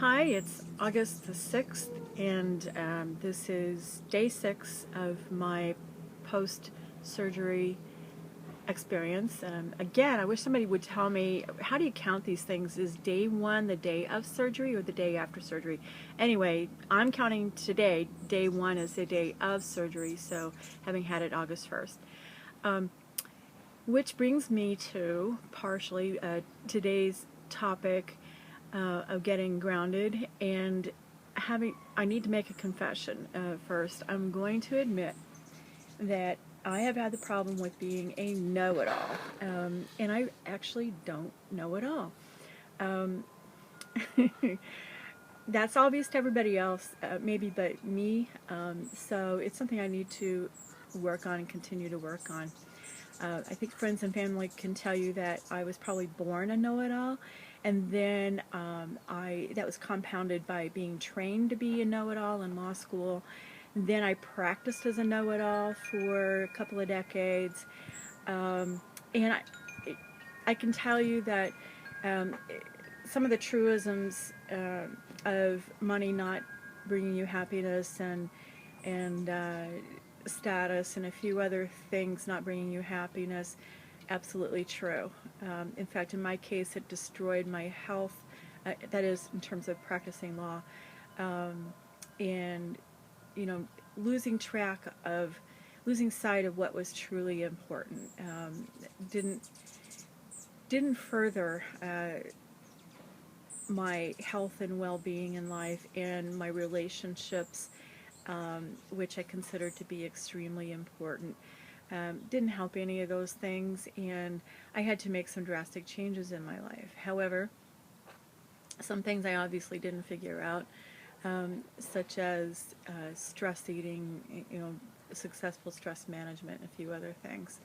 Hi, it's August the 6th, and this is day 6 of my post-surgery experience. Again, I wish somebody would tell me, how do you count these things? Is day 1 the day of surgery or the day after surgery? Anyway, I'm counting today. Day 1 is the day of surgery, so having had it August 1st. Which brings me to partially today's topic of getting grounded, and I need to make a confession first. I'm going to admit that I have had the problem with being a know-it-all, and I actually don't know it all. That's obvious to everybody else, maybe but me, so it's something I need to work on and continue to work on. I think friends and family can tell you that I was probably born a know-it-all, and then that was compounded by being trained to be a know-it-all in law school. Then I practiced as a know-it-all for a couple of decades, and I can tell you that some of the truisms of money not bringing you happiness and status and a few other things not bringing you happiness, absolutely true. In fact, in my case, it destroyed my health, that is, in terms of practicing law, and, you know, losing sight of what was truly important. Didn't further my health and well-being in life and my relationships, which I consider to be extremely important. Didn't help any of those things, and I had to make some drastic changes in my life. However, some things I obviously didn't figure out, such as stress eating, successful stress management, and a few other things.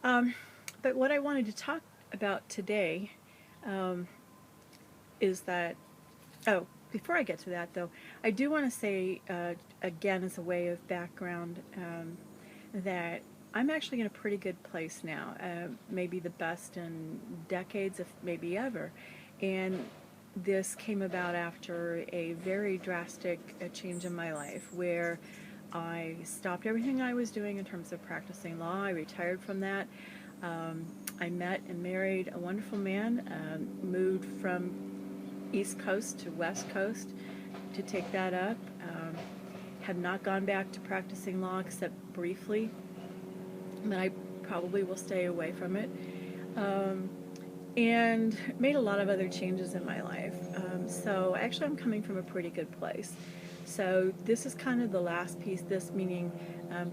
But what I wanted to talk about today is that, before I get to that, though, I do want to say, again, as a way of background, that I'm actually in a pretty good place now, maybe the best in decades, if maybe ever. And this came about after a very drastic change in my life, where I stopped everything I was doing in terms of practicing law. I retired from that. I met and married a wonderful man, moved from East Coast to West Coast to take that up. Have not gone back to practicing law except briefly, but I probably will stay away from it. And made a lot of other changes in my life. So actually I'm coming from a pretty good place. So this is kind of the last piece, this meaning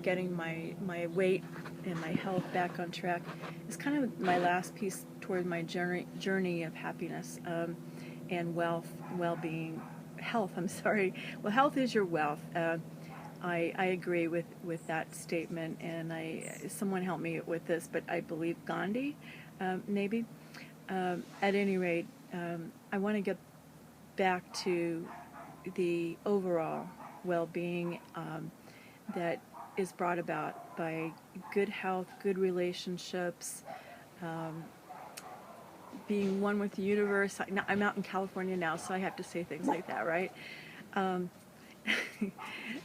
getting my weight and my health back on track, is kind of my last piece toward my journey of happiness and well-being, health, I'm sorry. Well, health is your wealth. I agree with that statement, and someone helped me with this, but I believe Gandhi, maybe. At any rate, I want to get back to the overall well-being that is brought about by good health, good relationships, being one with the universe. I'm out in California now, so I have to say things like that, right?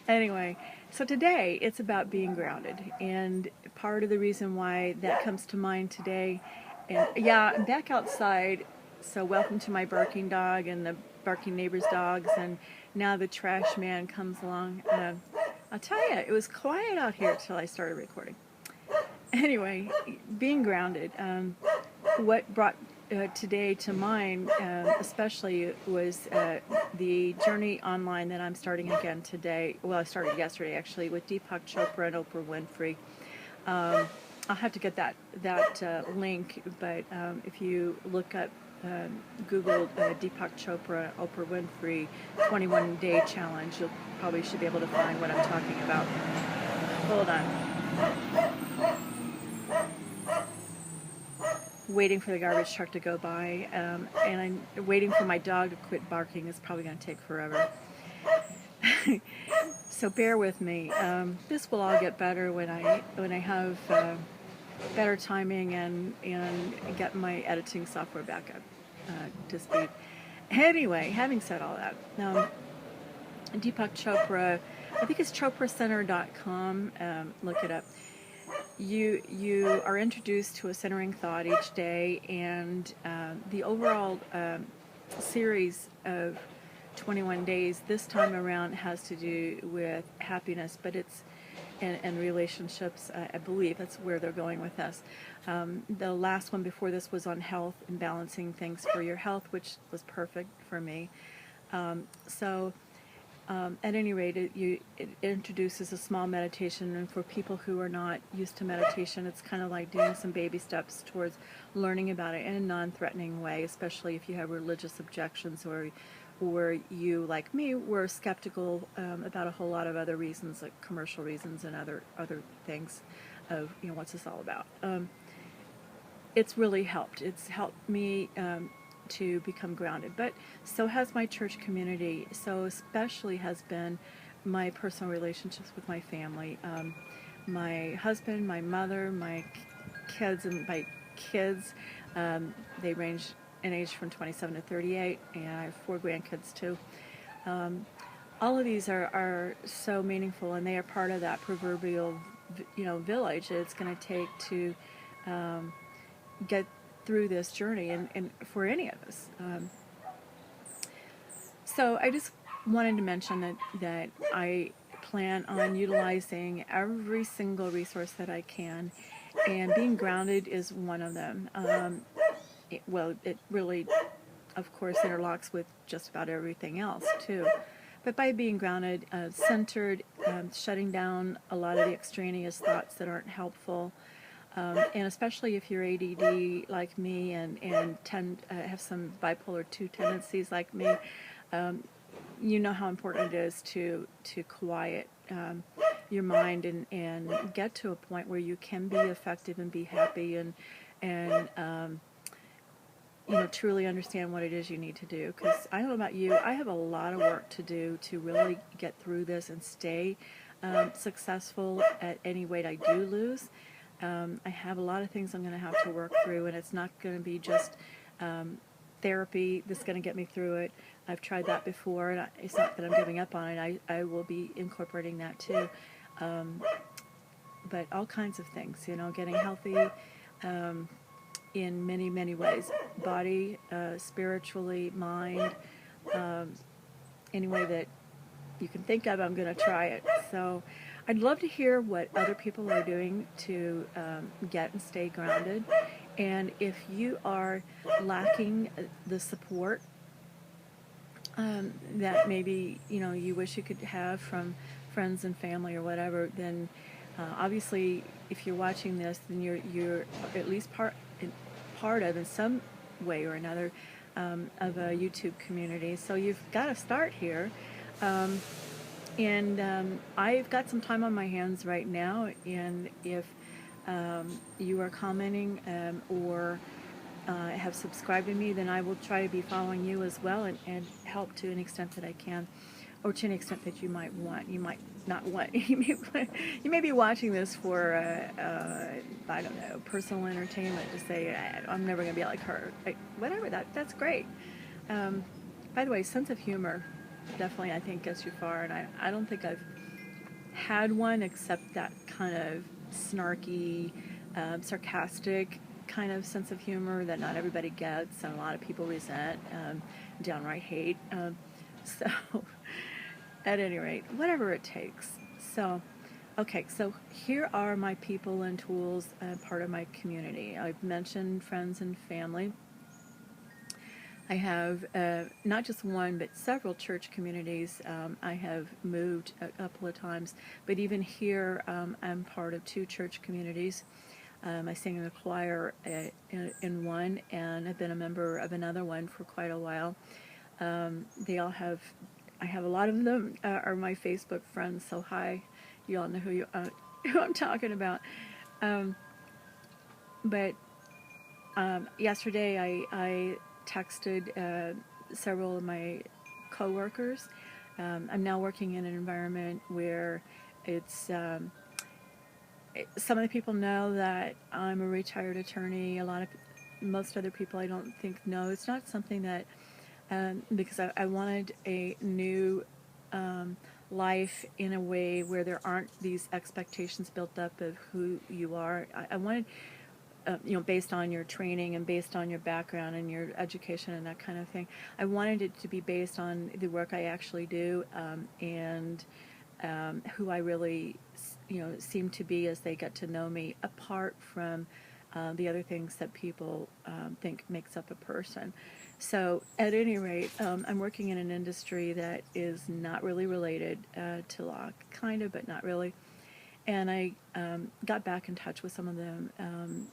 Anyway, so today it's about being grounded, and part of the reason why that comes to mind today, and yeah, I'm back outside, so welcome to my barking dog and the barking neighbor's dogs, and now the trash man comes along. I'll tell you, it was quiet out here till I started recording. Anyway, being grounded, what brought today to mind especially was the journey online that I'm starting again today. Well, I started yesterday actually, with Deepak Chopra and Oprah Winfrey. I'll have to get that link, but if you look up, Google Deepak Chopra, Oprah Winfrey 21-day challenge, you probably should be able to find what I'm talking about. Hold on. Waiting for the garbage truck to go by, and I'm waiting for my dog to quit barking. It's probably going to take forever. So bear with me. This will all get better when I have better timing and get my editing software back up to speed. Anyway, having said all that, Deepak Chopra, I think it's chopracenter.com. Look it up. You are introduced to a centering thought each day, and the overall series of 21 days this time around has to do with happiness, but it's and relationships. I believe that's where they're going with us. The last one before this was on health and balancing things for your health, which was perfect for me. At any rate, it introduces a small meditation, and for people who are not used to meditation, it's kind of like doing some baby steps towards learning about it in a non-threatening way, especially if you have religious objections or you, like me, were skeptical about a whole lot of other reasons, like commercial reasons and other things of, what's this all about. It's really helped. It's helped me to become grounded, but so has my church community. So especially has been my personal relationships with my family, my husband, my mother, my kids, and my kids. They range in age from 27 to 38, and I have 4 grandkids too. All of these are so meaningful, and they are part of that proverbial, village that it's going to take to get through this journey, and for any of us. So I just wanted to mention that I plan on utilizing every single resource that I can, and being grounded is one of them. It really, of course, interlocks with just about everything else too. But by being grounded, centered, shutting down a lot of the extraneous thoughts that aren't helpful, and especially if you're ADD like me and have some bipolar 2 tendencies like me, you know how important it is to quiet your mind and get to a point where you can be effective and be happy and truly understand what it is you need to do. Because I don't know about you, I have a lot of work to do to really get through this and stay successful at any weight I do lose. I have a lot of things I'm going to have to work through, and it's not going to be just therapy that's going to get me through it. I've tried that before, and it's not that I'm giving up on it. I will be incorporating that too. But all kinds of things, getting healthy in many, many ways. Body, spiritually, mind, any way that you can think of, I'm going to try it. So I'd love to hear what other people are doing to get and stay grounded. And if you are lacking the support that maybe you wish you could have from friends and family or whatever, then obviously if you're watching this, then you're at least part of, in some way or another, of a YouTube community. So you've got to start here. And I've got some time on my hands right now, and if you are commenting or have subscribed to me, then I will try to be following you as well and help to an extent that I can, or to an extent that you might want. You might not want. You may be watching this for, I don't know, personal entertainment, to say, I'm never going to be like her. Whatever, that's great. By the way, sense of humor definitely, I think, gets you far, and I don't think I've had one except that kind of snarky, sarcastic kind of sense of humor that not everybody gets, and a lot of people resent, downright hate. So, at any rate, whatever it takes. So, okay, so here are my people and tools, part of my community. I've mentioned friends and family. I have not just one, but several church communities. I have moved a couple of times, but even here, I'm part of 2 church communities. I sing in the choir in one, and I've been a member of another one for quite a while. They all have, I have a lot of them are my Facebook friends, so hi, you all know who I'm talking about. But yesterday I texted several of my coworkers. I'm now working in an environment where it's some of the people know that I'm a retired attorney. Most other people I don't think know. It's not something that because I wanted a new life in a way where there aren't these expectations built up of who you are. I wanted, based on your training and based on your background and your education and that kind of thing, I wanted it to be based on the work I actually do, and who I really, seem to be as they get to know me, apart from the other things that people think makes up a person. So, at any rate, I'm working in an industry that is not really related to law, kind of, but not really. And I got back in touch with some of them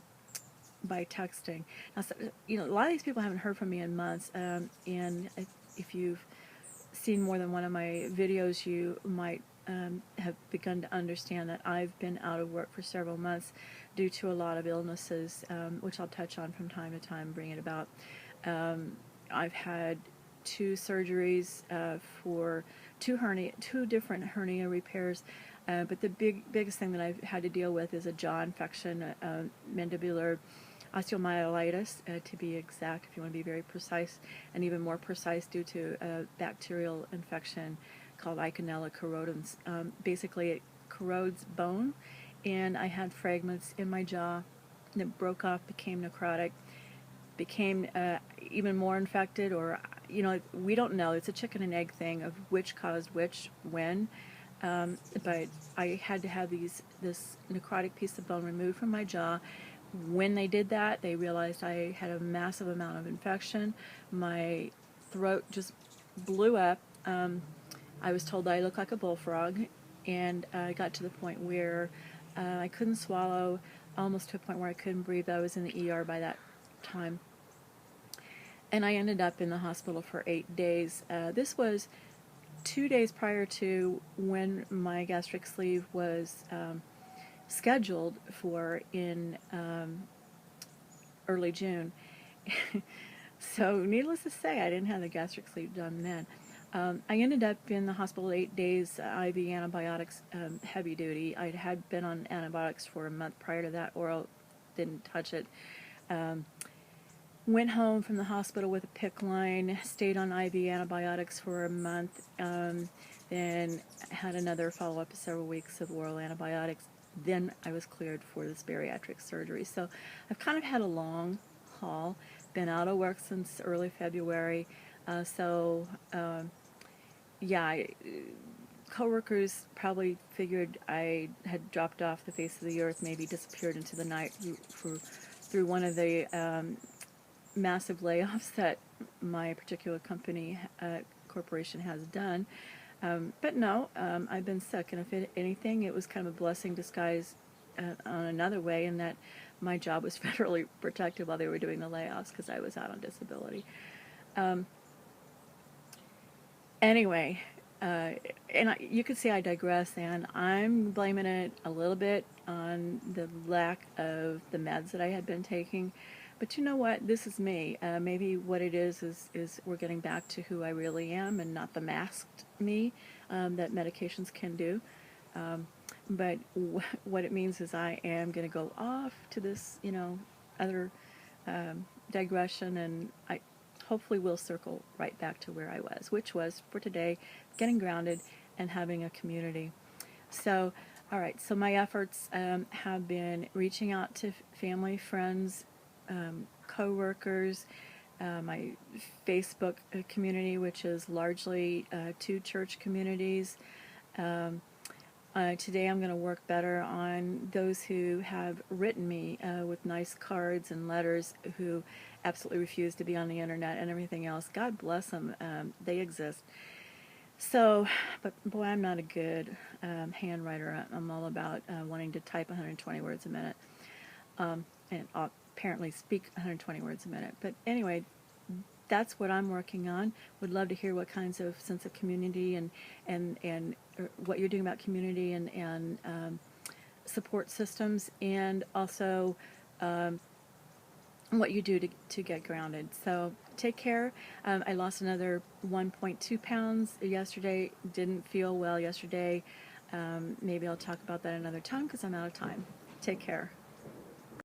by texting. Now, so, a lot of these people haven't heard from me in months, and if you've seen more than one of my videos, you might have begun to understand that I've been out of work for several months due to a lot of illnesses, which I'll touch on from time to time, bring it about. I've had 2 surgeries for two different hernia repairs, but the biggest thing that I've had to deal with is a jaw infection, mandibular osteomyelitis, to be exact, if you want to be very precise, and even more precise due to a bacterial infection called Eikenella corrodens. Basically, it corrodes bone, and I had fragments in my jaw that broke off, became necrotic, became even more infected, or, we don't know. It's a chicken and egg thing of which caused which when. But I had to have this necrotic piece of bone removed from my jaw. When they did that, they realized I had a massive amount of infection. My throat just blew up. I was told that I looked like a bullfrog, and I got to the point where I couldn't swallow, almost to a point where I couldn't breathe. I was in the ER by that time. And I ended up in the hospital for 8 days. This was 2 days prior to when my gastric sleeve was scheduled for in early June. So needless to say, I didn't have the gastric sleeve done then. I ended up in the hospital 8 days, IV antibiotics, heavy duty. I had been on antibiotics for a month prior to that, oral, didn't touch it. Went home from the hospital with a PICC line, stayed on IV antibiotics for a month, then had another follow-up of several weeks of oral antibiotics. Then I was cleared for this bariatric surgery. So I've kind of had a long haul, been out of work since early February. Coworkers probably figured I had dropped off the face of the earth, maybe disappeared into the night through one of the massive layoffs that my particular corporation has done. But no, I've been sick, and if anything, it was kind of a blessing disguised on another way, in that my job was federally protected while they were doing the layoffs because I was out on disability. Anyway, you can see I digress, and I'm blaming it a little bit on the lack of the meds that I had been taking. But you know what? This is me. Maybe what it is we're getting back to who I really am, and not the masked me that medications can do. But what it means is I am going to go off to this, other digression, and I hopefully will circle right back to where I was, which was, for today, getting grounded and having a community. So, all right, so my efforts have been reaching out to family, friends, co-workers, my Facebook community, which is largely 2 church communities. Today I'm going to work better on those who have written me with nice cards and letters, who absolutely refuse to be on the internet and everything else. God bless them. They exist. So, but boy, I'm not a good handwriter. I'm all about wanting to type 120 words a minute, and apparently speak 120 words a minute. But anyway, that's what I'm working on. Would love to hear what kinds of sense of community and what you're doing about community and support systems, and also what you do to get grounded. So take care. I lost another 1.2 pounds yesterday. Didn't feel well yesterday. Maybe I'll talk about that another time because I'm out of time. Take care.